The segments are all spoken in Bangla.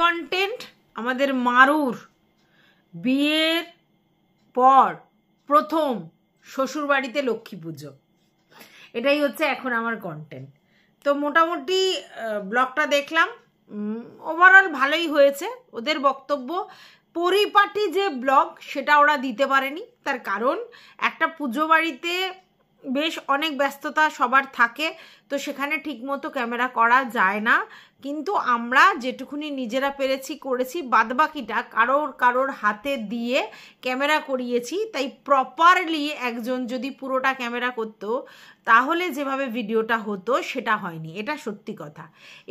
কন্টেন্ট আমাদের মারুর বিয়ের পর প্রথম শ্বশুর বাড়িতে লক্ষ্মী পুজো, এটাই হচ্ছে এখন আমার কন্টেন্ট। তো মোটামুটি ব্লগটা দেখলাম, ওভারঅল ভালোই হয়েছে। ওদের বক্তব্য পরিপাটি যে ব্লগ সেটা ওরা দিতে পারেনি, তার কারণ একটা পুজো বাড়িতে বেশ অনেক ব্যস্ততা সবার থাকে, তো সেখানে ঠিকমতো ক্যামেরা করা যায় না। কিন্তু আমরা যেটুকুনি নিজেরা পেরেছি করেছি, বাদবাকিটা কারোর হাতে দিয়ে ক্যামেরা করিয়েছি। তাই প্রপারলি একজন যদি পুরোটা ক্যামেরা করতো তাহলে যেভাবে ভিডিওটা হতো সেটা হয়নি, এটা সত্যি কথা।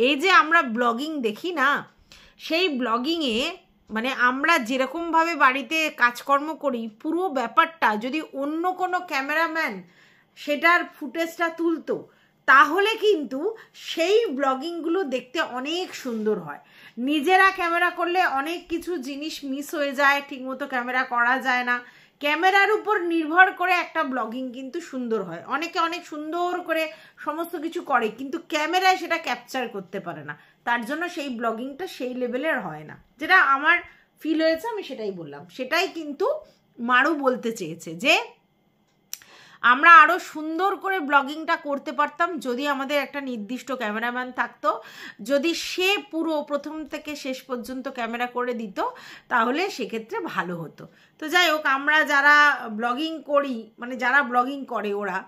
এই যে আমরা ব্লগিং দেখি না, সেই ব্লগিংয়ে মানে আমরা যেরকমভাবে বাড়িতে কাজকর্ম করি, পুরো ব্যাপারটা যদি অন্য কোনো ক্যামেরাম্যান সেটার ফুটেজটা তুলতো তাহলে কিন্তু সেই ব্লগিংগুলো দেখতে অনেক সুন্দর হয়। নিজেরা ক্যামেরা করলে অনেক কিছু জিনিস মিস হয়ে যায়, ঠিকমতো ক্যামেরা করা যায় না। ক্যামেরার উপর নির্ভর করে একটা ব্লগিং কিন্তু সুন্দর হয়। অনেকে অনেক সুন্দর করে সমস্ত কিছু করে, কিন্তু ক্যামেরায় সেটা ক্যাপচার করতে পারে না, তার জন্য সেই ব্লগিংটা সেই লেভেলের হয় না। যেটা আমার ফিল হয়েছে আমি সেটাই বললাম। সেটাই কিন্তু মারু বলতে চেয়েছে যে আমরা আরও সুন্দর করে ব্লগিংটা করতে পারতাম যদি আমাদের একটা নির্দিষ্ট ক্যামেরাম্যান থাকতো, যদি সে পুরো প্রথম থেকে শেষ পর্যন্ত ক্যামেরা করে দিত তাহলে সেক্ষেত্রে ভালো হতো। তো যাই হোক, আমরা যারা ব্লগিং করি, মানে যারা ব্লগিং করে ওরা,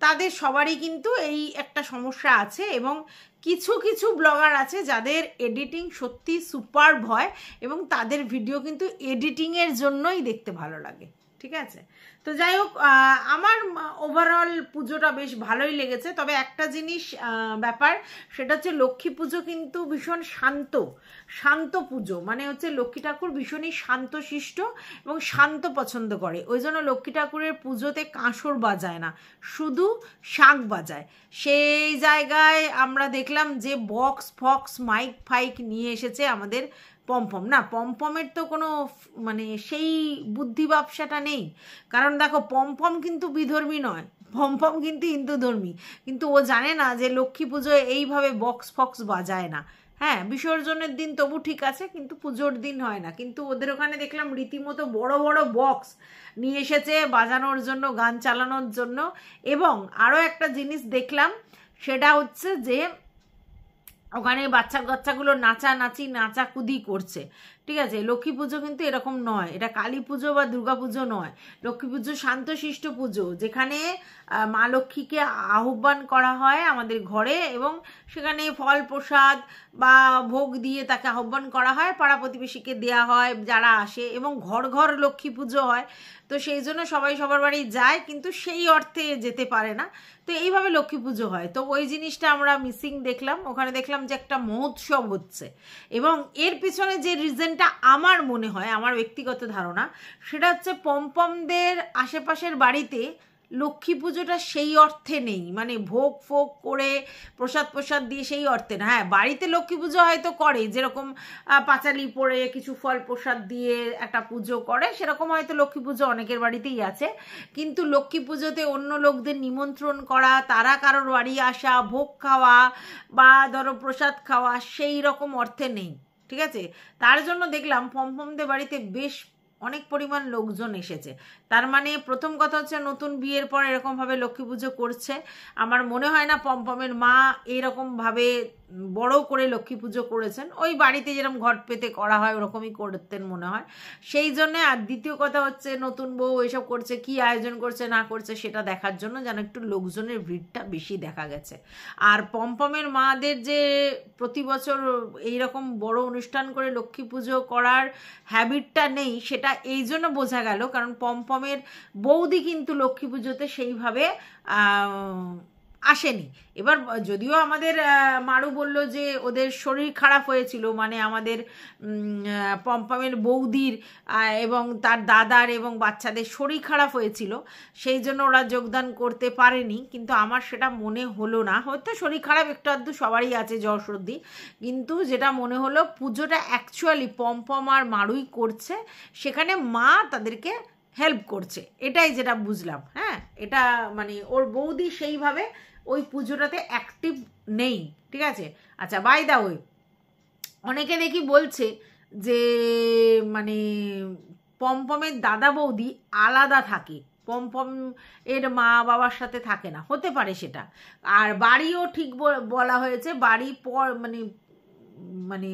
তাদের সবারই কিন্তু এই একটা সমস্যা আছে, এবং কিছু কিছু ব্লগার আছে যাদের এডিটিং সত্যি সুপারব হয় এবং তাদের ভিডিও কিন্তু এডিটিংয়ের জন্যই দেখতে ভালো লাগে। ঠিক আছে, তো যাই হোক, আমার ওভারঅল পুজোটা বেশ ভালোই লেগেছে। তবে একটা জিনিস ব্যাপার, সেটা হচ্ছে লক্ষ্মী পুজো কিন্তু ভীষণ শান্ত পুজো। মানে হচ্ছে লক্ষ্মী ঠাকুর ভীষণই শান্তশিষ্ট এবং শান্ত পছন্দ করে, ওই জন্য লক্ষ্মী ঠাকুরের পুজোতে কাঁসর বাজায় না, শুধু শাঁখ বাজায়। সেই জায়গায় আমরা দেখলাম যে বক্স ফক্স মাইক ফাইক নিয়ে এসেছে আমাদের পমপম। না, পমপমের তো কোনো মানে সেই বুদ্ধি ব্যবসাটা নেই, কারণ দেখো পমপম কিন্তু বিধর্মী নয়, পমপম কিন্তু হিন্দু ধর্মী, কিন্তু ও জানে না যে লক্ষ্মী পুজোয় এইভাবে বক্স ফক্স বাজায় না। হ্যাঁ, বিসর্জনের দিন তবু ঠিক আছে, কিন্তু পুজোর দিন হয় না। কিন্তু ওদের ওখানে দেখলাম রীতিমতো বড় বড় বক্স নিয়ে এসেছে বাজানোর জন্য, গান চালানোর জন্য। এবং আরও একটা জিনিস দেখলাম, সেটা হচ্ছে যে ওখানে বাচ্চাগুলো নাচাকুদি করছে। ঠিক আছে, লক্ষ্মী পুজো কিন্তু এরকম নয়, এটা কালী পুজো বা দুর্গা পুজো নয়। লক্ষ্মী পুজো শান্তশিষ্ট পুজো, যেখানে মা লক্ষ্মীকে আহ্বান করা হয় আমাদের ঘরে, এবং সেখানে ফল প্রসাদ বা ভোগ দিয়ে তাকে আহ্বান করা হয়, পাড়া প্রতিবেশীকে দেওয়া হয় যারা আসে, এবং ঘর ঘর লক্ষ্মী পুজো হয়। তো সেই জন্য সবাই সবার বাড়ি যায়, কিন্তু সেই অর্থে যেতে পারে না। তো এইভাবে লক্ষ্মী পুজো হয়। তো ওই জিনিসটা আমরা মিসিং দেখলাম। ওখানে দেখলাম যে একটা মহোৎসব হচ্ছে, এবং এর পিছনে যে রিজনটা আমার মনে হয়, আমার ব্যক্তিগত ধারণা, সেটা হচ্ছে পমপমদের আশেপাশের বাড়িতে লক্ষ্মী পুজোটা সেই অর্থে নেই, মানে ভোগ ফোগ করে প্রসাদ দিয়ে সেই অর্থে না। হ্যাঁ, বাড়িতে লক্ষ্মী পুজো হয়তো করে, যেরকম পাঁচালি পরে কিছু ফল প্রসাদ দিয়ে একটা পুজো করে, সেরকম হয়তো লক্ষ্মী পুজো অনেকের বাড়িতেই আছে। কিন্তু লক্ষ্মী পুজোতে অন্য লোকদের নিমন্ত্রণ করা, তারা কারোর বাড়ি আসা, ভোগ খাওয়া বা ধরো প্রসাদ খাওয়া, সেই রকম অর্থে নেই। ঠিক আছে, তার জন্য দেখলাম পমপমদের বাড়িতে বেশ অনেক পরিমাণ লোকজন এসেছে। তার মানে প্রথম কথা হচ্ছে নতুন বিয়ের পর এরকমভাবে লক্ষ্মী পুজো করছে। আমার মনে হয় না পমপমের মা এরকমভাবে বড় করে লক্ষ্মী পুজো করেছেন, ওই বাড়িতে যেরকম ঘট পেতে করা হয় ওরকমই করতেন মনে হয়, সেই জন্যে। আর দ্বিতীয় কথা হচ্ছে নতুন বউ এসব করছে, কি আয়োজন করছে না করছে সেটা দেখার জন্য যেন একটু লোকজনের ভিড়টা বেশি দেখা গেছে। আর পমপমের মাদের যে প্রতি বছর এইরকম বড় অনুষ্ঠান করে লক্ষ্মী পুজো করার হ্যাবিটটা নেই, সেটা এই জন্য বোঝা গেল, কারণ পমপমের বৌদি কিন্তু লক্ষ্মী পুজোতে সেইভাবে আসেনি। এবার যদিও আমাদের মারু বলল যে ওদের শরীর খারাপ হয়েছিল, মানে আমাদের পমপমের বৌদির এবং তার দাদার এবং বাচ্চাদের শরীর খারাপ হয়েছিল, সেই জন্য ওরা যোগদান করতে পারেনি। কিন্তু আমার সেটা মনে হলো না, হয়তো শরীর খারাপ একটু আধটু সবারই আছে, জ্বর সর্দি, কিন্তু যেটা মনে হলো পুজোটা অ্যাকচুয়ালি পমপম আর মারুই করছে, সেখানে মা তাদেরকে হেল্প করছে, এটাই যেটা বুঝলাম। হ্যাঁ, এটা মানে ওর বৌদি সেইভাবে ওই পুজোটাতে অ্যাক্টিভ নেই। ঠিক আছে, আচ্ছা, বাই দা ওয়ে, অনেকে দেখি বলছে যে মানে পমপমের দাদা বৌদি আলাদা থাকে, পমপম এর মা বাবার সাথে থাকে না, হতে পারে সেটা। আর বাড়িও ঠিক বলা হয়েছে, বাড়ি পর মানে মানে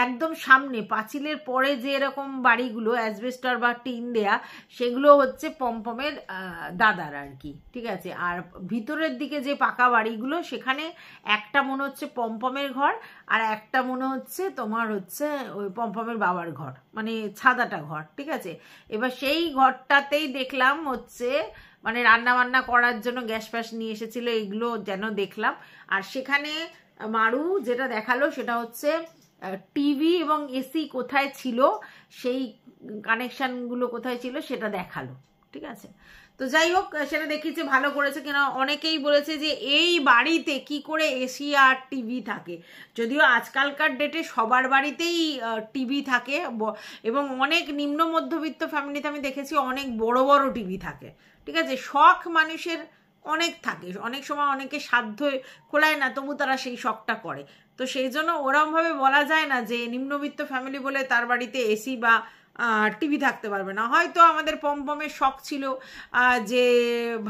একদম সামনে পাঁচিলের পরে যে এরকম বাড়িগুলো অ্যাসবেস্টার বা টিন দেয়া, সেগুলো হচ্ছে পমপমের দাদার আর কি, ঠিক আছে। আর ভিতরের দিকে যে পাকা বাড়িগুলো, সেখানে একটা মনে হচ্ছে পমপমের ঘর, আর একটা মনে হচ্ছে তোমার হচ্ছে ওই পমপমের বাবার ঘর, মানে ছাদাটা ঘর, ঠিক আছে। এবার সেই ঘরটাতেই দেখলাম হচ্ছে মানে রান্না বান্না করার জন্য গ্যাস ফ্যাস নিয়ে এসেছিল, এগুলো যেন দেখলাম। আর সেখানে মারু যেটা দেখালো সেটা হচ্ছে টিভি এবং এসি কোথায় ছিল, সেই কানেকশনগুলো কোথায় ছিল সেটা দেখালো, ঠিক আছে। তো যাই হোক, সেটা দেখিয়েছে, ভালো করেছে কিনা। অনেকেই বলেছে যে এই বাড়িতে কি করে এসি আর টিভি থাকে, যদিও আজকালকার ডেটে সবার বাড়িতেই টিভি থাকে, এবং অনেক নিম্ন মধ্যবিত্ত ফ্যামিলিতে আমি দেখেছি অনেক বড় বড় টিভি থাকে, ঠিক আছে। শখ মানুষের অনেক থাকে, অনেক সময় অনেকে সাধ্য খোলায় না, তবু তারা সেই শখটা করে। তো সেই জন্য ওরমভাবে বলা যায় না যে নিম্নবিত্ত ফ্যামিলি বলে তার বাড়িতে এসি বা টিভি থাকতে পারবে না। হয়তো আমাদের পমপমের শখ ছিল যে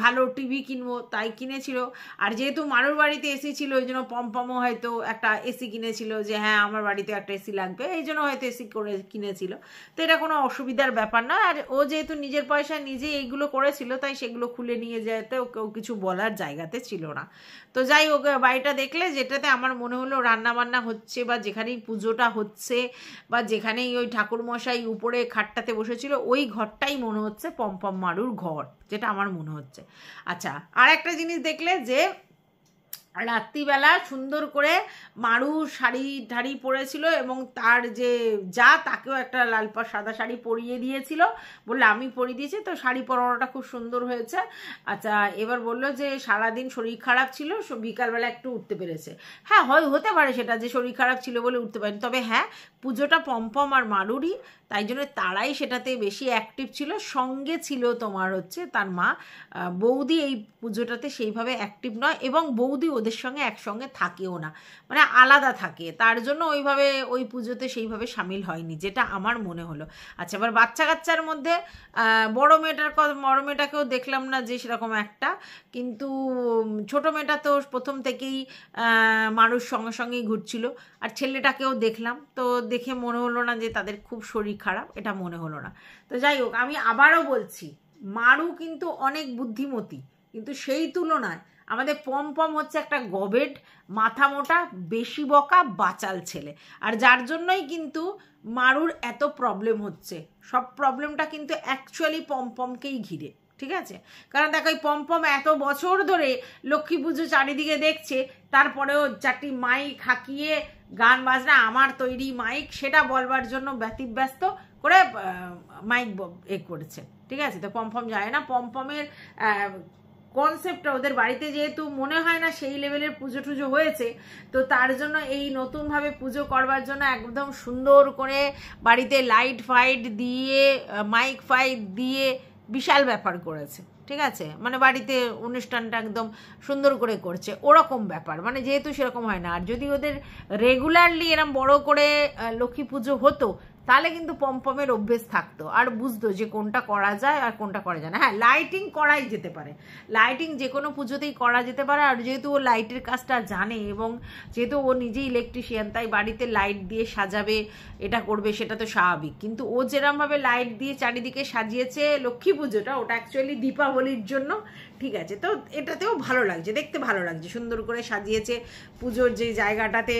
ভালো টিভি কিনবো, তাই কিনেছিল। আর যেহেতু মারুর বাড়িতে এসি ছিল, ওই জন্য পমপমও হয়তো একটা এসি কিনেছিল, যে হ্যাঁ আমার বাড়িতে একটা এসি লাগবে, এই জন্য হয়তো এসি করে কিনেছিল। তো এটা কোনো অসুবিধার ব্যাপার না। আর ও যেহেতু নিজের পয়সায় নিজে এইগুলো করেছিল, তাই সেগুলো খুলে নিয়ে যেতে কেউ কিছু বলার জায়গাতে ছিল না। তো যাই হোক, বাড়িটা দেখলে যেটাতে আমার মনে হলো রান্না বান্না হচ্ছে, বা যেখানেই পুজোটা হচ্ছে, বা যেখানেই ওই ঠাকুরমশাই উপরে খাটটাতে বসেছিল, ওই ঘরটাই মনে হচ্ছে পমপম মারুর ঘর, যেটা আমার মনে হচ্ছে। আচ্ছা, আর একটা জিনিস দেখলে যে রাত্রিবেলা সুন্দর করে মারু শাড়ি ঠাড়ি পরেছিল, এবং তার যে তাকেও একটা লাল সাদা শাড়ি পরিয়ে দিয়েছিল, বললে আমি পরিয়ে দিয়েছি, তো শাড়ি পরানোটা খুব সুন্দর হয়েছে। আচ্ছা, এবার বললো যে সারাদিন শরীর খারাপ ছিল, বিকালবেলা একটু উঠতে পেরেছে। হ্যাঁ, হতে পারে সেটা যে শরীর খারাপ ছিল বলে উঠতে পারেনি, তবে হ্যাঁ পুজোটা পমপম আর মারুরই, তাই জন্য তারাই সেটাতে বেশি অ্যাক্টিভ ছিল। সঙ্গে ছিল তোমার হচ্ছে তার মা। বৌদি এই পুজোটাতে সেইভাবে অ্যাক্টিভ নয়, এবং বৌদি ওদের সঙ্গে একসঙ্গে থাকেও না, মানে আলাদা থাকে, তার জন্য ওইভাবে ওই পুজোতে সেইভাবে সামিল হয়নি, যেটা আমার মনে হলো। আচ্ছা, এবার বাচ্চা কাচ্চার মধ্যে বড় মেয়েটাকেও দেখলাম না যে সেরকম একটা, কিন্তু ছোট মেয়েটা তো প্রথম থেকেই মারুর সঙ্গে সঙ্গেই ঘুরছিল। আর ছেলেটাকেও দেখলাম, তো দেখে মনে হলো না যে তাদের খুব শরীর খারাপ, এটা মনে হলো না। তো যাই হোক, আমি আবারও বলছি, মারু কিন্তু অনেক বুদ্ধিমতী, কিন্তু সেই তুলনায় আমাদের পমপম হচ্ছে একটা গবেট, মাথা মোটা, বেশি বকা, বাচাল ছেলে। আর যার জন্যই কিন্তু মারুর এত প্রবলেম হচ্ছে, সব প্রবলেমটা কিন্তু অ্যাকচুয়ালি পমপমকেই ঘিরে, ঠিক আছে। কারণ দেখো, এই পমপম এত বছর ধরে লক্ষ্মী পুজো চারিদিকে দেখছে, তারপরেও চারটি মাইক হাঁকিয়ে গান বাজনা, আমার তৈরি মাইক, সেটা বলবার জন্য ব্যতিব্যস্ত করে মাইক করেছে, ঠিক আছে। তো পমপম যায় না, পমপমের কনসেপ্টটা ওদের বাড়িতে যেহেতু মনে হয় না সেই লেভেলের পুজো টুজো হয়েছে, তো তার জন্য এই নতুনভাবে পুজো করবার জন্য একদম সুন্দর করে বাড়িতে লাইট ফাইট দিয়ে, মাইক ফাইট দিয়ে বিশাল ব্যাপার করেছে, ঠিক আছে। মানে বাড়িতে অনুষ্ঠানটা একদম সুন্দর করে করছে, ওরকম ব্যাপার, মানে যেহেতু সেরকম হয় না। আর যদি ওদের রেগুলারলি এরম বড় করে লক্ষ্মী পুজো হতো, তাহলে কিন্তু পমপমের অভ্যেস থাকতো, আর বুঝতো যে কোনটা করা যায় আর কোনটা করা যায় না। হ্যাঁ, লাইটিং করাই যেতে পারে, লাইটিং যে কোনো পুজোতেই করা যেতে পারে। আর যেহেতু ও লাইটের কাজটা জানে, এবং যেহেতু ও নিজেই ইলেকট্রিশিয়ান, তাই বাড়িতে লাইট দিয়ে সাজাবে, এটা করবে, সেটা তো স্বাভাবিক। কিন্তু ও যেরমভাবে লাইট দিয়ে চারিদিকে সাজিয়েছে লক্ষ্মী পুজোটা, ওটা অ্যাকচুয়ালি দীপাবলির জন্য, ঠিক আছে। তো এটাতেও ভালো লাগছে, দেখতে ভালো লাগছে, সুন্দর করে সাজিয়েছে। পুজোর যে জায়গাটাতে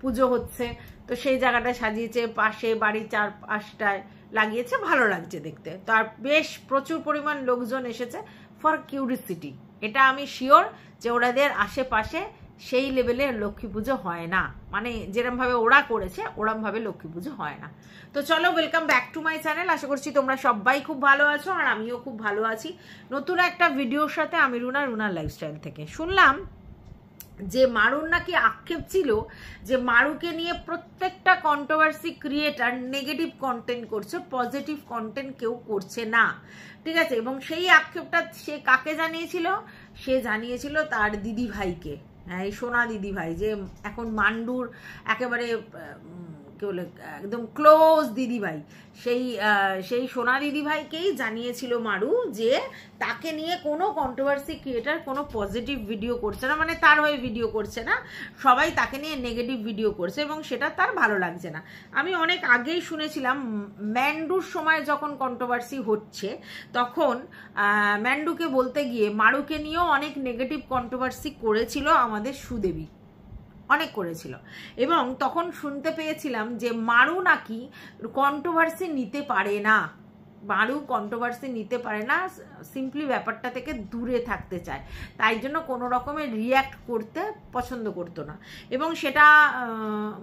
পুজো হচ্ছে, তো সেই জায়গাটা সাজিয়েছে, পাশে বাড়ির চারপাশটায় লাগিয়েছে, ভালো লাগছে দেখতে। তো আর বেশ প্রচুর পরিমাণ লোকজন এসেছে ফর কিউরিসিটি, এটা আমি শিওর যে ওরাদের আশেপাশে সেই লেভেলের লক্ষ্মী পুজো হয় না, মানে যেরমভাবে ওরা করেছে ওরমভাবে লক্ষ্মী পুজো হয় না। তো চলো, welcome back to my channel. আশা করছি তোমরা সবাই খুব ভালো আছো, আর আমিও খুব ভালো আছি। নতুন একটা ভিডিওর সাথে আমি রুনার লাইফস্টাইল থেকে। শুনলাম যে মারুর নাকি আক্ষেপ ছিল যে মারুকে নিয়ে প্রত্যেকটা কন্ট্রোভার্সি ক্রিয়েটার নেগেটিভ কন্টেন্ট করছে, পজিটিভ কন্টেন্ট কেউ করছে না, ঠিক আছে। এবং সেই আক্ষেপটা সে কাকে জানিয়েছিল? সে জানিয়েছিল তার দিদি ভাইকে, এই সোনা দিদি ভাই যে এখন মান্ডুর একেবারে কি বলে একদম ক্লোজ দিদি ভাই, সেই সোনা দিদি ভাইকেই জানিয়েছিল মারু যে তাকে নিয়ে কোনো কন্ট্রোভার্সি ক্রিয়েটার কোনো পজিটিভ ভিডিও করছে না, মানে তার হয়ে ভিডিও করছে না, সবাই তাকে নিয়ে নেগেটিভ ভিডিও করছে এবং সেটা তার ভালো লাগছে না। আমি অনেক আগেই শুনেছিলাম ম্যান্ডুর সময় যখন কন্ট্রোভার্সি হচ্ছে তখন ম্যান্ডুকে বলতে গিয়ে মারুকে নিয়েও অনেক নেগেটিভ কন্ট্রোভার্সি করেছিল আমাদের সুদেবী, অনেক করেছিল। এবং তখন শুনতে পেয়েছিলাম যে মারু নাকি কন্ট্রোভার্সি নিতে পারে না, মারু কন্ট্রোভার্সি নিতে পারে না, সিম্পলি ব্যাপারটা থেকে দূরে থাকতে চায়, তাই জন্য কোনো রকমের রিয়্যাক্ট করতে পছন্দ করতো না। এবং সেটা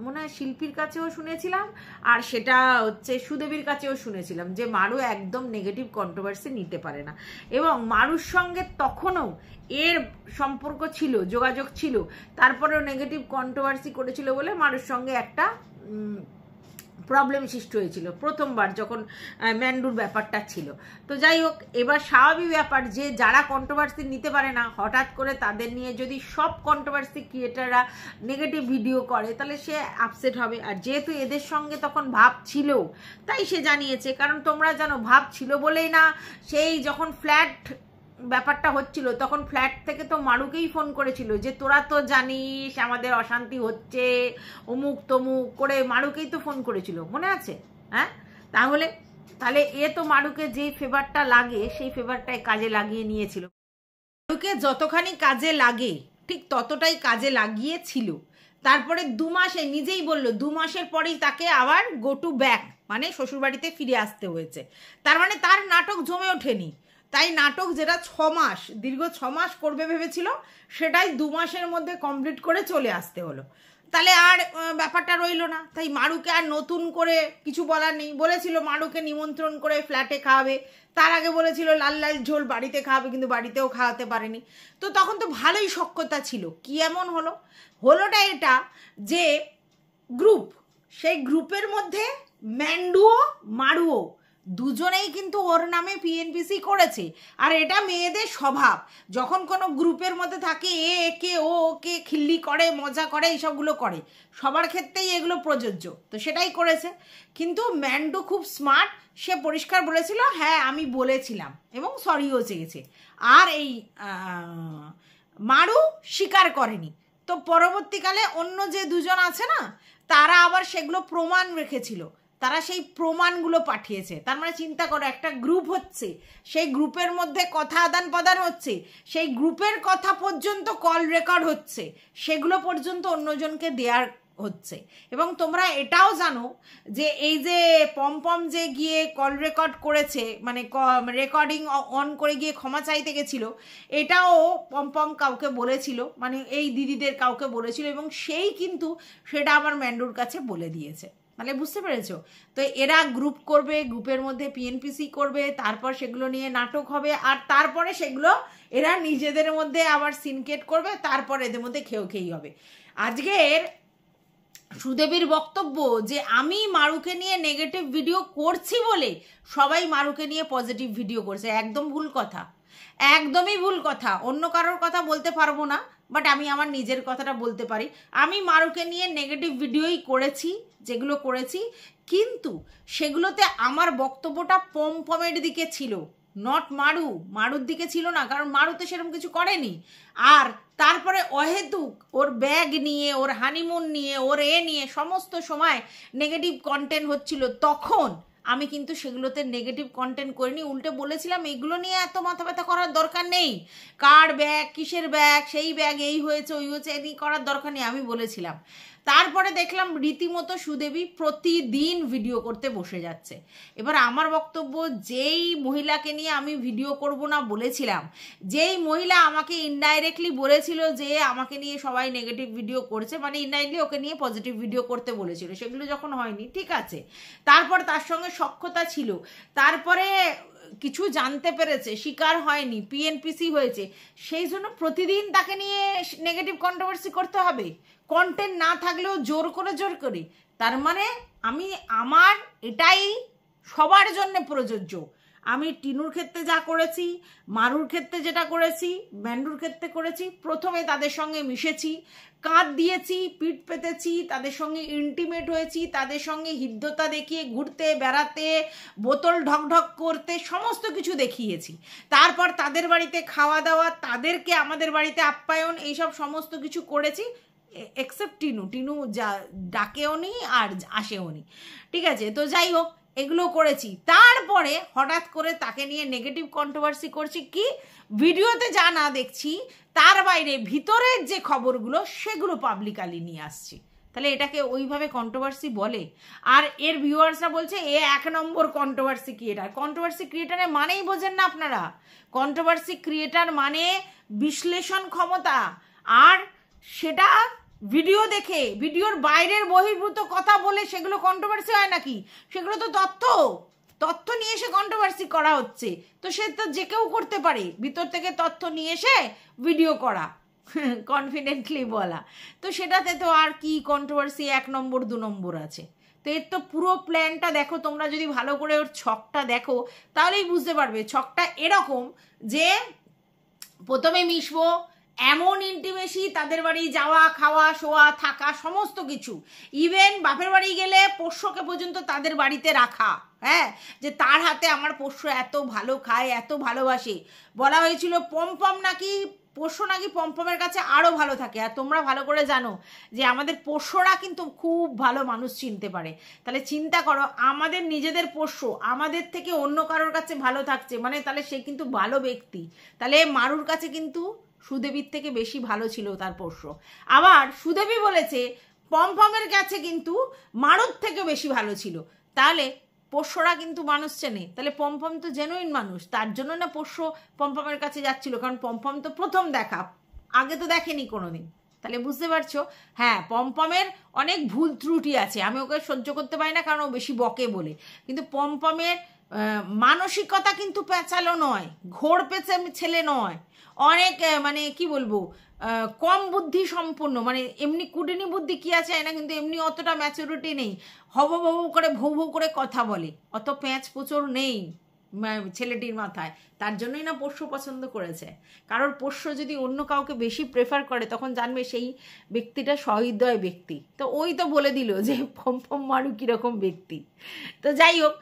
মনে হয় শিল্পীর কাছেও শুনেছিলাম আর সেটা হচ্ছে সুদেবীর কাছেও শুনেছিলাম যে মারু একদম নেগেটিভ কন্ট্রোভার্সি নিতে পারে না। এবং মারুর সঙ্গে তখনও এর সম্পর্ক ছিল, যোগাযোগ ছিল, তারপরেও নেগেটিভ কন্ট্রোভার্সি করেছিল বলে মারুর সঙ্গে একটা প্রবলেম সৃষ্টি হয়েছিল প্রথমবার যখন ম্যান্ডুর ব্যাপারটা ছিল। তো যাই হোক, এবার স্বাভাবিক ব্যাপার যে যারা কন্ট্রোভার্সি নিতে পারে না হঠাৎ করে তাদের নিয়ে যদি সব কন্ট্রোভার্সি ক্রিয়েটাররা নেগেটিভ ভিডিও করে তাহলে সে আপসেট হবে। আর যেহেতু এদের সঙ্গে তখন ভাব ছিল তাই সে জানিয়েছে, কারণ তোমরা জানো ভাব ছিল বলেই না সেই যখন ফ্ল্যাট ব্যাপারটা হচ্ছিল তখন ফ্ল্যাট থেকে তো মারুকেই ফোন করেছিল যে তোরা তো জানিস আমাদের অশান্তি হচ্ছে অমুক তমুক করে, মারুকেই তো ফোন করেছিল, মনে আছে? হ্যাঁ, তাহলে এ তো মারুকে যে ফেভারটা লাগে সেই ফেভারটাই কাজে লাগিয়ে নিয়েছিল। মারুকে যতখানি কাজে লাগে ঠিক ততটাই কাজে লাগিয়েছিল। তারপরে 2 মাসে নিজেই বলল 2 মাসের পরেই তাকে আবার গো টু ব্যাক, মানে শ্বশুরবাড়িতে ফিরে আসতে হয়েছে। তার মানে তার নাটক জমে ওঠেনি, তাই নাটক যেটা 6 মাস দীর্ঘ 6 মাস করবে ভেবেছিল সেটাই 2 মাসের মধ্যে কমপ্লিট করে চলে আসতে হলো। তাহলে আর ব্যাপারটা রইল না, তাই মারুকে আর নতুন করে কিছু বলার নেই। বলেছিল মারুকে নিমন্ত্রণ করে ফ্ল্যাটে খাওয়াবে, তার আগে বলেছিল লাল লাল ঝোল বাড়িতে খাওয়াবে, কিন্তু বাড়িতেও খাওয়াতে পারেনি। তো তখন তো ভালোই সখ্যতা ছিল। কি এমন হলোটা এটা যে গ্রুপ, সেই গ্রুপের মধ্যে ম্যান্ডুও মারুও দুজনেই কিন্তু ওর নামে পিএনপিসি করেছে। আর এটা মেয়েদের স্বভাব, যখন কোনো গ্রুপের মধ্যে থাকে এ একে ও ওকে খিল্লি করে মজা করে এইসবগুলো করে, সবার ক্ষেত্রেই এগুলো প্রযোজ্য। তো সেটাই করেছে। কিন্তু ম্যান্ডু খুব স্মার্ট, সে পরিষ্কার বলেছিল হ্যাঁ আমি বলেছিলাম এবং সরিও চেয়েছে। আর এই মারু স্বীকার করেনি। তো পরবর্তীকালে অন্য যে দুজন আছে না তারা আবার সেগুলো প্রমাণ রেখেছিল, তারা সেই প্রমাণগুলো পাঠিয়েছে। তার মানে চিন্তা করো, একটা গ্রুপ হচ্ছে, সেই গ্রুপের মধ্যে কথা আদান প্রদান হচ্ছে, সেই গ্রুপের কথা পর্যন্ত কল রেকর্ড হচ্ছে, সেগুলো পর্যন্ত অন্যজনকে দেওয়ার হচ্ছে। এবং তোমরা এটাও জানো যে এই যে পমপম যে গিয়ে কল রেকর্ড করেছে, মানে রেকর্ডিং অন করে গিয়ে ক্ষমা চাইতে গেছিল, এটাও পমপম কাউকে বলেছিল, মানে এই দিদিদের কাউকে বলেছিল, এবং সেই কিন্তু সেটা আবার ম্যান্ডুর কাছে বলে দিয়েছে। মানে বুঝতে পেরেছো? তো এরা গ্রুপ করবে, গ্রুপের মধ্যে পিএনপিসি করবে, তারপর সেগুলো নিয়ে নাটক হবে, আর তারপরে সেগুলো এরা নিজেদের মধ্যে আবার সিনকেট করবে, তারপর এদের মধ্যে খেয়েই হবে। আজকের সুদেবীর বক্তব্য যে আমি মারুকে নিয়ে নেগেটিভ ভিডিও করছি বলে সবাই মারুকে নিয়ে পজিটিভ ভিডিও করছে, একদম ভুল কথা, একদমই ভুল কথা। অন্য কারোর কথা বলতে পারবো না, বাট আমি আমার নিজের কথাটা বলতে পারি। আমি মারুকে নিয়ে নেগেটিভ ভিডিওই করেছি, যেগুলো করেছি, কিন্তু সেগুলোতে আমার বক্তব্যটা পমপমের দিকে ছিল, নট মারুর দিকে ছিল না, কারণ মারু তো সেরকম কিছু করেনি। আর তারপরে অহেতুক ওর ব্যাগ নিয়ে, ওর হানিমুন নিয়ে, ওর নিয়ে সমস্ত সময় নেগেটিভ কন্টেন্ট হচ্ছিল, তখন আমি কিন্তু সেগুলোতে নেগেটিভ কন্টেন্ট করিনি, উল্টে বলেছিলাম এগুলো নিয়ে এত মাথা ব্যথা করার দরকার নেই, কার ব্যাগ, কিসের ব্যাগ, সেই ব্যাগ এই হয়েছে ওই হয়েছে, এই করার দরকার নেই, আমি বলেছিলাম। তারপরে দেখলাম রীতিমতো সুদেবী প্রতিদিন ভিডিও করতে বসে যাচ্ছে। এবার আমার বক্তব্য, যেই মহিলাকে নিয়ে আমি ভিডিও করব না বলেছিলাম, যেই মহিলা আমাকে ইনডাইরেক্টলি বলেছিল যে আমাকে নিয়ে সবাই নেগেটিভ ভিডিও করছে, মানে ইনডাইরেক্টলি ওকে নিয়ে পজিটিভ ভিডিও করতে বলেছিল, সেগুলো যখন হয়নি ঠিক আছে, তারপর তার সঙ্গে সখ্যতা ছিল, তারপরে কিছু জানতে পেরেছে, শিকার হয়নি, পিএনপিসি হয়েছে, সেই জন্য প্রতিদিন তাকে নিয়ে নেগেটিভ কন্ট্রোভার্সি করতে হবে, কন্টেন্ট না থাকলেও জোর করে। তার মানে আমার এটাই সবার জন্য প্রযোজ্য। আমি টিনুর ক্ষেত্রে যা করেছি, মারুর ক্ষেত্রে যেটা করেছি, ম্যান্ডুর ক্ষেত্রে করেছি, প্রথমে তাদের সঙ্গে মিশেছি, কাঁধ দিয়েছি, পিঠ পেতেছি, তাদের সঙ্গে ইন্টিমেট হয়েছি, তাদের সঙ্গে হৃদ্যতা দেখিয়ে ঘুরতে বেড়াতে, বোতল ঢকঢক করতে, সমস্ত কিছু দেখিয়েছি। তারপর তাদের বাড়িতে খাওয়া দাওয়া, তাদেরকে আমাদের বাড়িতে আপ্যায়ন, এইসব সমস্ত কিছু করেছি, এক্সেপ্ট টিনু যা ডাকেও নি আর আসেও নি, ঠিক আছে? তো যাই হোক, এগুলো করেছি। তারপরে হঠাৎ করে তাকে নিয়ে নেগেটিভ কন্ট্রোভার্সি করছি, কি ভিডিওতে যা না দেখছি তার বাইরে ভিতরের যে খবরগুলো সেগুলো পাবলিকালি নিয়ে আসছি। তাহলে এটাকে ওইভাবে কন্ট্রোভার্সি বলে? আর এর ভিউয়ার্সরা বলছে এ 1 নম্বর কন্ট্রোভার্সি ক্রিয়েটার। কন্ট্রোভার্সি ক্রিয়েটারের মানেই বোঝেন না আপনারা। কন্ট্রোভার্সি ক্রিয়েটার মানে বিশ্লেষণ ক্ষমতা, আর সেটা ভিডিও দেখে, ভিডিওর বাইরের বহির্ভূত কথা বলে সেগুলো কন্ট্রোভার্সি হয় নাকি? সেগুলো তো তথ্য নিয়ে এসে কন্ট্রোভার্সি করা হচ্ছে। তো সে তো যে কেউ করতে পারে, ভিতর থেকে তথ্য নিয়ে এসে ভিডিও করা, কনফিডেন্টলি বলা। তো সেটাতে তো আর কি কন্ট্রোভার্সি 1 নম্বর 2 নম্বর আছে? তো এর তো পুরো প্ল্যানটা দেখো তোমরা, যদি ভালো করে ওর ছকটা দেখো তাহলেই বুঝতে পারবে। ছকটা এরকম যে প্রথমে মিশবো, এমন ইন্টিমেসি, তাদের বাড়ি যাওয়া, খাওয়া, শোয়া, থাকা, সমস্ত কিছু, ইভেন বাপের বাড়ি গেলে পোষ্যকে পর্যন্ত তাদের বাড়িতে রাখা, হ্যাঁ, যে তার হাতে আমার পোষ্য এত ভালো খায়, এত ভালোবাসে। বলা হয়েছিল পমপম নাকি, পোষ্য নাকি পমপমের কাছে আরও ভালো থাকে। আর তোমরা ভালো করে জানো যে আমাদের পোষ্যরা কিন্তু খুব ভালো মানুষ চিনতে পারে। তাহলে চিন্তা করো, আমাদের নিজেদের পোষ্য আমাদের থেকে অন্য কারোর কাছে ভালো থাকছে, মানে তাহলে সে কিন্তু ভালো ব্যক্তি। তাহলে মারুর কাছে কিন্তু সুদেবীর থেকে বেশি ভালো ছিল তার পোষ্য। আবার সুদেবী বলেছে পমপমের কাছে কিন্তু মারুর থেকে বেশি ভালো ছিল। তাহলে পোষ্যরা কিন্তু মানুষ চেনে, তাহলে পমপম তো জেনুইন মানুষ, তার জন্য না পোষ্য পমপমের কাছে যাচ্ছিল, কারণ পমপম তো প্রথম দেখা, আগে তো দেখেনি কোনোদিন। তাহলে বুঝতে পারছো? হ্যাঁ, পমপমের অনেক ভুল ত্রুটি আছে, আমি ওকে সহ্য করতে পারি না কারণ ও বেশি বকে বলে। কিন্তু পমপমের মানসিকতা কিন্তু পেঁচালো নয়, ঘোর পেঁচে ছেলে নয়, অনেক মানে কি বলবো, কম বুদ্ধি সম্পন্ন, মানে এমনি কুটিনি বুদ্ধি কি আছে না, কিন্তু এমনি অতটা ম্যাচুরিটি নেই, হব করে ভৌ ভৌ করে কথা বলে, অত প্যাঁচ পোচর নেই ছেলেটির মাথায়। তার জন্যই না পোষ্য পছন্দ করেছে। কারোর পোষ্য যদি অন্য কাউকে বেশি প্রেফার করে তখন জানবে সেই ব্যক্তিটা সহৃদয় ব্যক্তি। তো ওই তো বলে দিল যে পমপম মারু কীরকম ব্যক্তি। তো যাই হোক,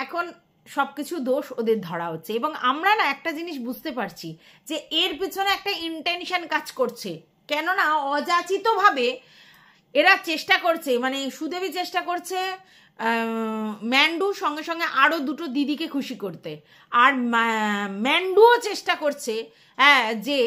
এখন সব কিছু দোষ ওদের ধরা হচ্ছে, এবং আমরা না একটা জিনিস বুঝতে পারছি যে এর পিছনে একটা ইন্টেনশন কাজ করছে। কেননা অযাচিতভাবে এরা চেষ্টা করছে, মানে সুদেবী চেষ্টা করছে ম্যান্ডু সঙ্গে সঙ্গে আরও 2টো দিদিকে খুশি করতে, আর ম্যান্ডুও চেষ্টা করছে যে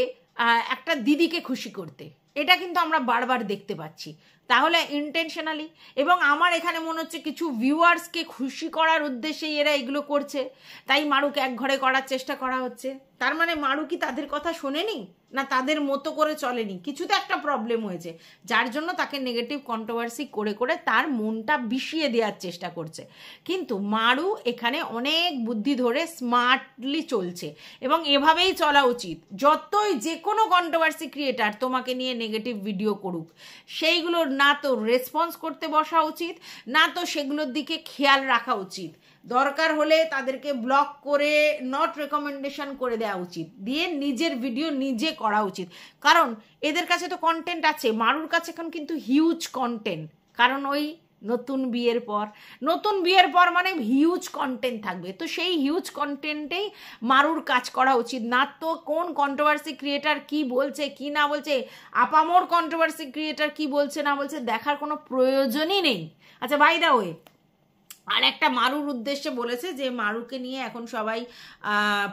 একটা দিদিকে খুশি করতে। এটা কিন্তু আমরা বারবার দেখতে পাচ্ছি। তাহলে ইন্টেনশনালি, এবং আমার এখানে মনে হচ্ছে কিছু ভিউয়ার্সকে খুশি করার উদ্দেশ্যেই এরা এগুলো করছে, তাই মারুকে এক ঘরে করার চেষ্টা করা হচ্ছে। তার মানে মারু কি তাদের কথা শোনেনি, না তাদের মতো করে চলেনি? কিছু তো একটা প্রবলেম হয়েছে, যার জন্য তাকে নেগেটিভ কন্ট্রোভার্সি করে করে তার মনটা বিষিয়ে দেওয়ার চেষ্টা করছে। কিন্তু মারু এখানে অনেক বুদ্ধি ধরে স্মার্টলি চলছে, এবং এভাবেই চলা উচিত। যতই যে কোনো কন্ট্রোভার্সি ক্রিয়েটার তোমাকে নিয়ে নেগেটিভ ভিডিও করুক, সেইগুলোর না তো রেসপন্স করতে বসা উচিত, না তো সেগুলোর দিকে খেয়াল রাখা উচিত। দরকার হলে তাদেরকে ব্লক করে নট রেকমেন্ডেশন করে দেওয়া উচিত, দিয়ে নিজের ভিডিও নিজে করা উচিত। কারণ এদের কাছে তো কন্টেন্ট আছে, মারুর কাছে এখন কিন্তু হিউজ কন্টেন্ট, কারণ ওই নতুন বিয়ের পর মানে হিউজ কন্টেন্ট থাকবে। তো সেই হিউজ কন্টেন্টেই মারুর কাজ করা উচিত, না তো কোন কন্ট্রোভার্সি ক্রিয়েটার কি বলছে কি না বলছে, আপামোর কন্ট্রোভার্সি ক্রিয়েটার কি বলছে না বলছে দেখার কোনো প্রয়োজনই নেই। আচ্ছা, বাই দা ওয়ে, আর একটা মারুর উদ্দেশ্যে বলেছে যে মারুকে নিয়ে এখন সবাই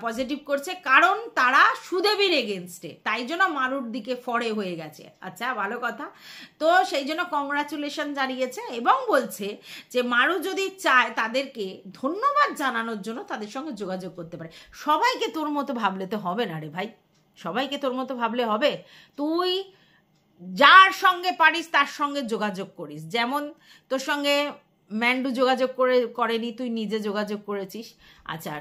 পজিটিভ করছে, কারণ তারা সুদেবীর এগেনস্টে, তাই জন্য মারুর দিকে ফরে হয়ে গেছে। আচ্ছা, ভালো কথা। তো সেই জন্য কংগ্রাচুলেশন জানিয়েছে, এবং বলছে যে মারু যদি চায় তাদেরকে ধন্যবাদ জানানোর জন্য তাদের সঙ্গে যোগাযোগ করতে পারে। সবাইকে তোর মতো ভাবলে তো হবে না রে ভাই, সবাইকে তোর মতো ভাবলে হবে? তুই যার সঙ্গে পারিস তার সঙ্গে যোগাযোগ করিস। যেমন তোর সঙ্গে ম্যান্ডু যোগাযোগ করেনি, তুই নিজে যোগাযোগ করেছিস। আচ্ছা,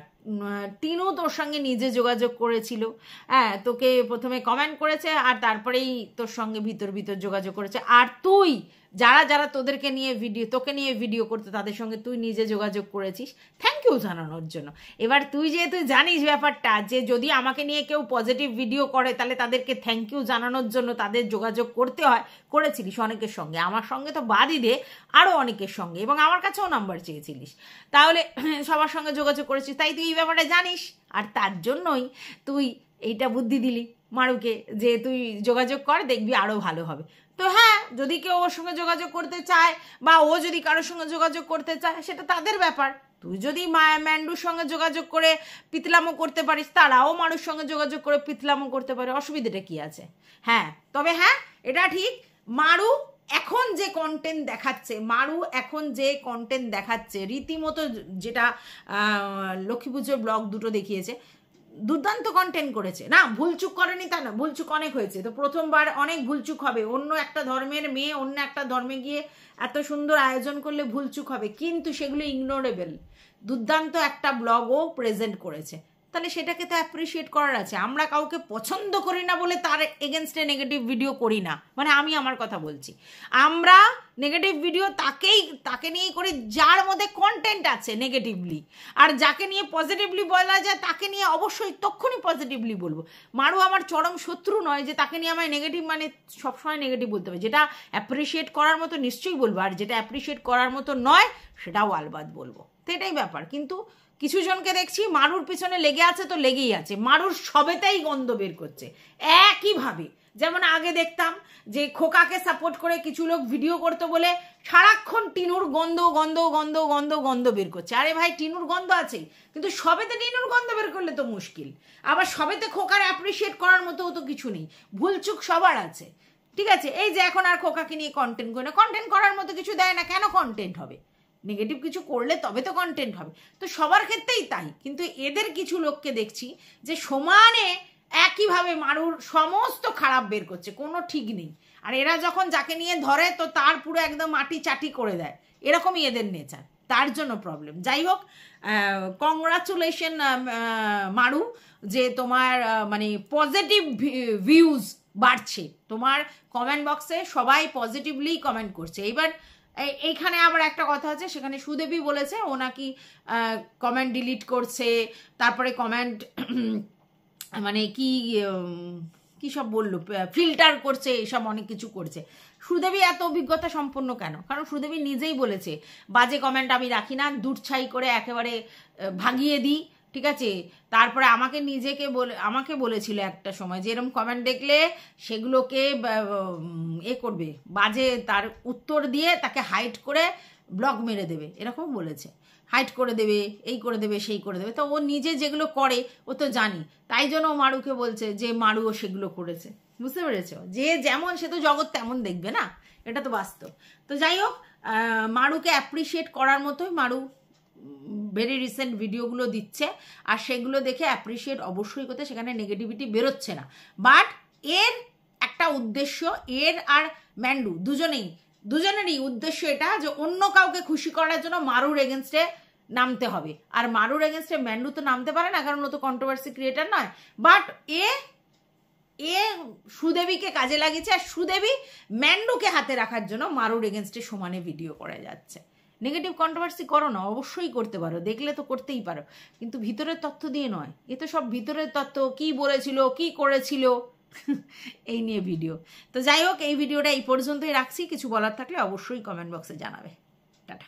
টিনু তোর সঙ্গে নিজে যোগাযোগ করেছিল, হ্যাঁ, তোকে প্রথমে কমেন্ট করেছে আর তারপরেই তোর সঙ্গে ভিতর যোগাযোগ করেছে। আর তুই যারা তোকে নিয়ে ভিডিও করতে তাদের সঙ্গে তুই নিজে যোগাযোগ করেছিস থ্যাংক ইউ জানানোর জন্য। এবার তুই যেহেতু জানিস ব্যাপারটা যে যদি আমাকে নিয়ে কেউ পজিটিভ ভিডিও করে তাহলে তাদেরকে থ্যাংক ইউ জানানোর জন্য তাদের যোগাযোগ করতে হয়, করেছিলিস অনেকের সঙ্গে, আমার সঙ্গে তো বাদই দে আরও অনেকের সঙ্গে, এবং আমার কাছেও নাম্বার চেয়েছিলিস, তাহলে সবার সঙ্গে যোগাযোগ করেছিস, তাই তুই এই ব্যাপারটা জানিস। আর তার জন্যই তুই এইটা বুদ্ধি দিলি মারুকে যে তুই যোগাযোগ কর, দেখবি আরও ভালো হবে। তো হ্যাঁ, যদি কেউ ওর সঙ্গে যোগাযোগ করতে চায় বা ও যদি কারোর সঙ্গে যোগাযোগ করতে চায় সেটা তাদের ব্যাপার। তুই যদি ম্যান্ডুর সঙ্গে যোগাযোগ করে পিতলামো করতে পারিস, তারাও মারুর সঙ্গে যোগাযোগ করে পিতলামো করতে পারে, অসুবিধাটা কি আছে? হ্যাঁ, তবে হ্যাঁ এটা ঠিক, মারু এখন যে কন্টেন্ট দেখাচ্ছে রীতিমতো, যেটা লক্ষ্মী পুজোর ব্লগ দুটো দেখিয়েছে, দুর্দান্ত কন্টেন্ট করেছে। না ভুলচুক করেনি তা না, ভুলচুক অনেক হয়েছে, তো প্রথমবার অনেক ভুলচুক হবে, অন্য একটা ধর্মের মেয়ে অন্য একটা ধর্মে গিয়ে এত সুন্দর আয়োজন করলে ভুলচুক হবে, কিন্তু সেগুলো ইগনোরেবল। দুর্দান্ত একটা ব্লগও প্রেজেন্ট করেছে, তাহলে সেটাকে তো অ্যাপ্রিসিয়েট করার আছে। আমরা কাউকে পছন্দ করি না বলে তার এগেনস্টে নেগেটিভ ভিডিও করি না, মানে আমি আমার কথা বলছি। আমরা নেগেটিভ ভিডিও তাকে নিয়েই করি যার মধ্যে কন্টেন্ট আছে নেগেটিভলি, আর যাকে নিয়ে পজিটিভলি বলা যায় তাকে নিয়ে অবশ্যই তখনই পজিটিভলি বলবো। মারু আমার চরম শত্রু নয় যে তাকে নিয়ে আমায় নেগেটিভ মানে সবসময় নেগেটিভ বলতে হবে। যেটা অ্যাপ্রিসিয়েট করার মতো নিশ্চয়ই বলবো, আর যেটা অ্যাপ্রিসিয়েট করার মতো নয় সেটাও আলবাদ বলবো, তো এটাই ব্যাপার। কিন্তু কিছু জনকে দেখছি মারুর পিছনে লেগে আছে তো লেগেই আছে, মারুর সবেতেই গন্ধ বের করছে একইভাবে। যেমন আগে দেখতাম যে খোকাকে সাপোর্ট করে কিছু লোক ভিডিও করতে বলে সারাক্ষণ টিনুর গন্ধ গন্ধ গন্ধ গন্ধ গন্ধ বের করছে। আরে ভাই, টিনুর গন্ধ আছে, কিন্তু সবেতে টিনুর গন্ধ বের করলে তো মুশকিল। আবার সবেতে খোকার অ্যাপ্রিসিয়েট করার মতো তো কিছু নেই, ভুলচুক সবার আছে, ঠিক আছে? এই যে এখন আর খোকাকে নিয়ে কন্টেন্ট করে না, কন্টেন্ট করার মতো কিছু দেয় না, কেন কন্টেন্ট হবে? নেগেটিভ কিছু করলে তবে তো কন্টেন্ট হবে, তো সবার ক্ষেত্রেই তাই। কিন্তু এদের কিছু লোককে দেখছি যে সমানে একইভাবে মারুর সমস্ত খারাপ বের করছে, কোনো ঠিক নেই। আর এরা যখন যাকে নিয়ে ধরে তো তার পুরো একদম মাটি চাটি করে দেয়, এরকমই এদের নেচার, তার জন্য প্রবলেম। যাই হোক, কংগ্রাচুলেশন মারু, যে তোমার মানে পজিটিভ ভিউজ বাড়ছে, তোমার কমেন্ট বক্সে সবাই পজিটিভলি কমেন্ট করছে। এইবার এইখানে আবার একটা কথা আছে, সেখানে সুদেবী বলেছে ও নাকি কমেন্ট ডিলিট করছে, তারপরে কমেন্ট মানে কি সব বললো, ফিল্টার করছে, এসব অনেক কিছু করছে। সুদেবী এত অভিজ্ঞতা সম্পন্ন কেন? কারণ সুদেবী নিজেই বলেছে বাজে কমেন্ট আমি রাখি না, দুধছাই করে একেবারে ভাগিয়ে দিই, ঠিক আছে? তারপরে আমাকে বলেছিল একটা সময় যে এরকম কমেন্ট দেখলে সেগুলোকে করবে, বাজে তার উত্তর দিয়ে তাকে হাইড করে ব্লক মেরে দেবে, এরকম বলেছে, হাইড করে দেবে, এই করে দেবে, সেই করে দেবে। তো ও নিজে যেগুলো করে ও তো জানি, তাই জন্য ও মারুকে বলছে যে মারুও সেগুলো করেছে, বুঝতে পেরেছো? যে যেমন সে তো জগৎ তেমন দেখবে না, এটা তো বাস্তব। তো যাই হোক, মারুকে অ্যাপ্রিসিয়েট করার মতোই মারু ভেরি রিসেন্ট ভিডিওগুলো দিচ্ছে, আর সেগুলো দেখে অ্যাপ্রিসিয়েট অবশ্যই করতে, সেখানে নেগেটিভিটি বেরোচ্ছে না। বাট এর একটা উদ্দেশ্য, এর আর ম্যান্ডু দুজনেরই উদ্দেশ্য এটা যে অন্য কাউকে খুশি করার জন্য মারুর এগেনস্টে নামতে হবে। আর মারুর এগেনস্টে ম্যান্ডু তো নামতে পারে না, কারণ ও তো কন্ট্রোভার্সি ক্রিয়েটার নয়। বাট এ সুদেবীকে কাজে লাগিয়েছে, আর সুদেবী ম্যান্ডুকে হাতে রাখার জন্য মারুর এগেনস্টে সমানে ভিডিও করে যাচ্ছে। নেগেটিভ কন্ট্রোভার্সি করো না, অবশ্যই করতে পারো, দেখলে তো করতেই পারো, কিন্তু ভিতরের তথ্য দিয়ে নয়। এ তো সব ভিতরের তথ্য, কি বলেছিল, কি করেছিল, এই নিয়ে ভিডিও। তো যাই হোক, এই ভিডিওটা এই পর্যন্তই রাখছি। কিছু বলার থাকলে অবশ্যই কমেন্ট বক্সে জানাবে। টাটা।